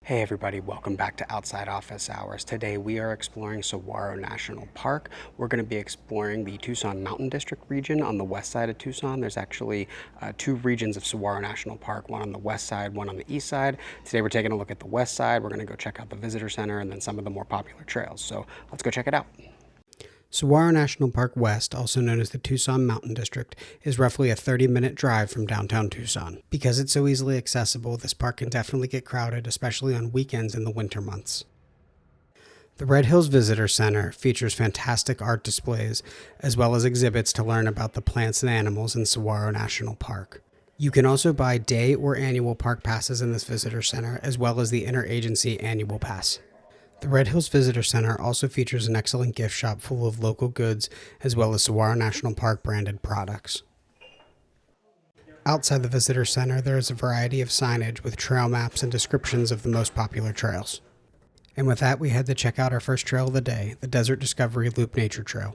Hey everybody, welcome back to Outside Office Hours. Today we are exploring Saguaro National Park. We're going to be exploring the Tucson Mountain District region on the west side of Tucson. There's actually two regions of Saguaro National Park, one on the west side, one on the east side. Today we're taking a look at the west side. We're going to go check out the visitor center and then some of the more popular trails. So let's go check it out. Saguaro National Park West, also known as the Tucson Mountain District, is roughly a 30-minute drive from downtown Tucson. Because it's so easily accessible, this park can definitely get crowded, especially on weekends in the winter months. The Red Hills Visitor Center features fantastic art displays, as well as exhibits to learn about the plants and animals in Saguaro National Park. You can also buy day or annual park passes in this visitor center, as well as the interagency annual pass. The Red Hills Visitor Center also features an excellent gift shop full of local goods as well as Saguaro National Park branded products. Outside the Visitor Center, there is a variety of signage with trail maps and descriptions of the most popular trails. And with that, we head to check out our first trail of the day, the Desert Discovery Loop Nature Trail.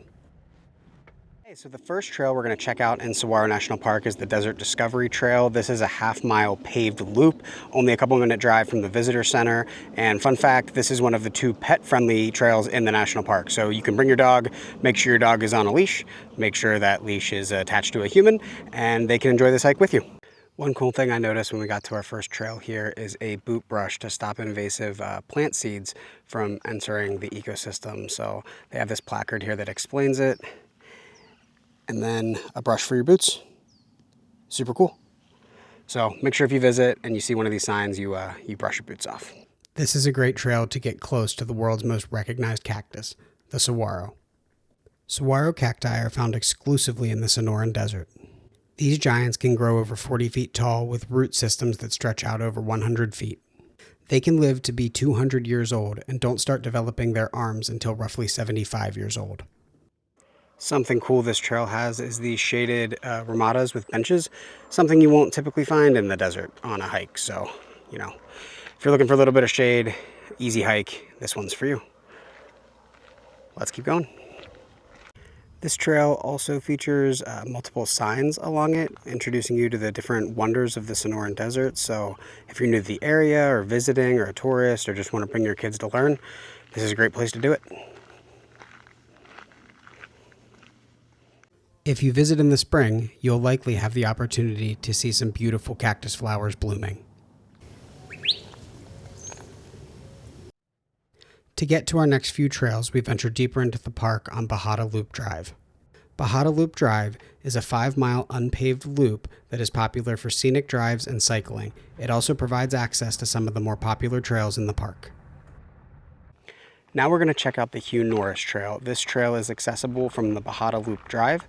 So the first trail we're going to check out in Saguaro National Park is the Desert Discovery Trail. This is a half-mile paved loop, only a couple-minute drive from the visitor center. And fun fact, this is one of the two pet-friendly trails in the national park. So you can bring your dog, make sure your dog is on a leash, make sure that leash is attached to a human, and they can enjoy this hike with you. One cool thing I noticed when we got to our first trail here is a boot brush to stop invasive plant seeds from entering the ecosystem. So they have this placard here that explains it. And then a brush for your boots. Super cool. So make sure if you visit and you see one of these signs, you brush your boots off. This is a great trail to get close to the world's most recognized cactus, the saguaro. Saguaro cacti are found exclusively in the Sonoran Desert. These giants can grow over 40 feet tall with root systems that stretch out over 100 feet. They can live to be 200 years old and don't start developing their arms until roughly 75 years old. Something cool this trail has is these shaded ramadas with benches, something you won't typically find in the desert on a hike. So, if you're looking for a little bit of shade, easy hike, this one's for you. Let's keep going. This trail also features multiple signs along it, introducing you to the different wonders of the Sonoran Desert. So if you're new to the area or visiting or a tourist or just want to bring your kids to learn, this is a great place to do it. If you visit in the spring, you'll likely have the opportunity to see some beautiful cactus flowers blooming. To get to our next few trails, we venture deeper into the park on Bajada Loop Drive. Bajada Loop Drive is a 5-mile unpaved loop that is popular for scenic drives and cycling. It also provides access to some of the more popular trails in the park. Now we're going to check out the Hugh Norris Trail. This trail is accessible from the Bajada Loop Drive.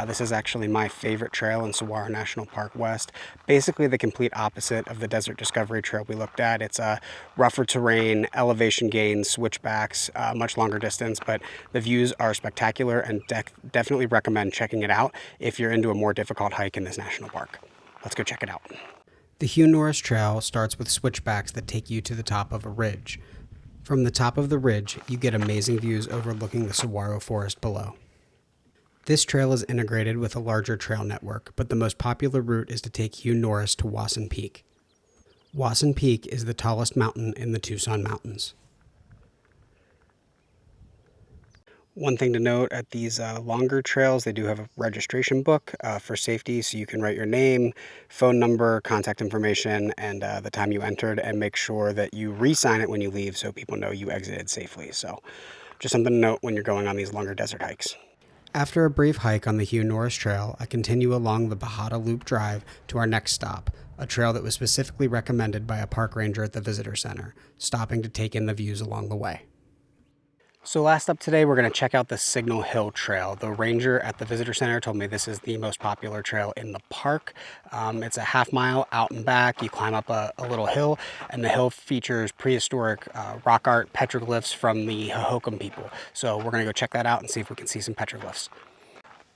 This is actually my favorite trail in Saguaro National Park West. Basically the complete opposite of the Desert Discovery Trail we looked at. It's a rougher terrain, elevation gains, switchbacks, much longer distance, but the views are spectacular and definitely recommend checking it out if you're into a more difficult hike in this national park. Let's go check it out. The Hugh Norris Trail starts with switchbacks that take you to the top of a ridge. From the top of the ridge, you get amazing views overlooking the saguaro forest below. This trail is integrated with a larger trail network, but the most popular route is to take Hugh Norris to Wasson Peak. Wasson Peak is the tallest mountain in the Tucson Mountains. One thing to note at these longer trails, they do have a registration book for safety, so you can write your name, phone number, contact information, and the time you entered, and make sure that you re-sign it when you leave so people know you exited safely. So just something to note when you're going on these longer desert hikes. After a brief hike on the Hugh Norris Trail, I continue along the Bajada Loop Drive to our next stop, a trail that was specifically recommended by a park ranger at the visitor center, stopping to take in the views along the way. So last up today, we're going to check out the Signal Hill Trail. The ranger at the visitor center told me this is the most popular trail in the park. It's a half-mile out and back. You climb up a little hill, and the hill features prehistoric rock art petroglyphs from the Hohokam People. So we're going to go check that out and see if we can see some petroglyphs.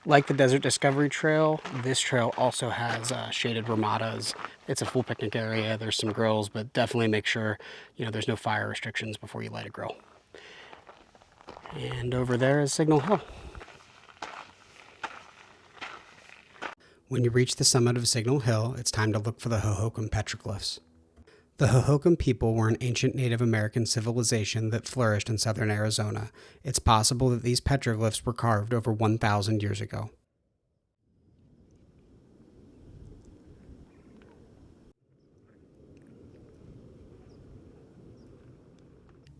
Like the Desert Discovery Trail, this trail also has shaded ramadas. It's a full picnic area. There's some grills, but definitely make sure there's no fire restrictions before you light a grill. And over there is Signal Hill. When you reach the summit of Signal Hill, it's time to look for the Hohokam petroglyphs. The Hohokam people were an ancient Native American civilization that flourished in southern Arizona. It's possible that these petroglyphs were carved over 1,000 years ago.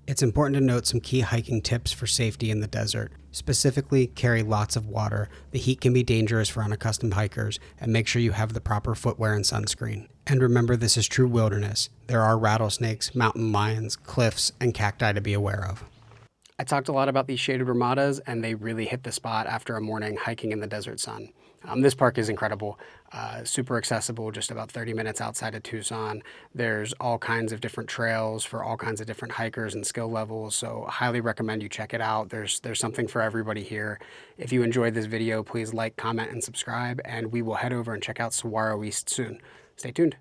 It's important to note some key hiking tips for safety in the desert. Specifically, carry lots of water. The heat can be dangerous for unaccustomed hikers, and make sure you have the proper footwear and sunscreen. And remember, this is true wilderness. There are rattlesnakes, mountain lions, cliffs, and cacti to be aware of. I talked a lot about these shaded ramadas, and they really hit the spot after a morning hiking in the desert sun. This park is incredible, super accessible, just about 30 minutes outside of Tucson. There's all kinds of different trails for all kinds of different hikers and skill levels, so highly recommend you check it out. There's something for everybody here. If you enjoyed this video, please like, comment, and subscribe, and we will head over and check out Saguaro West soon. Stay tuned.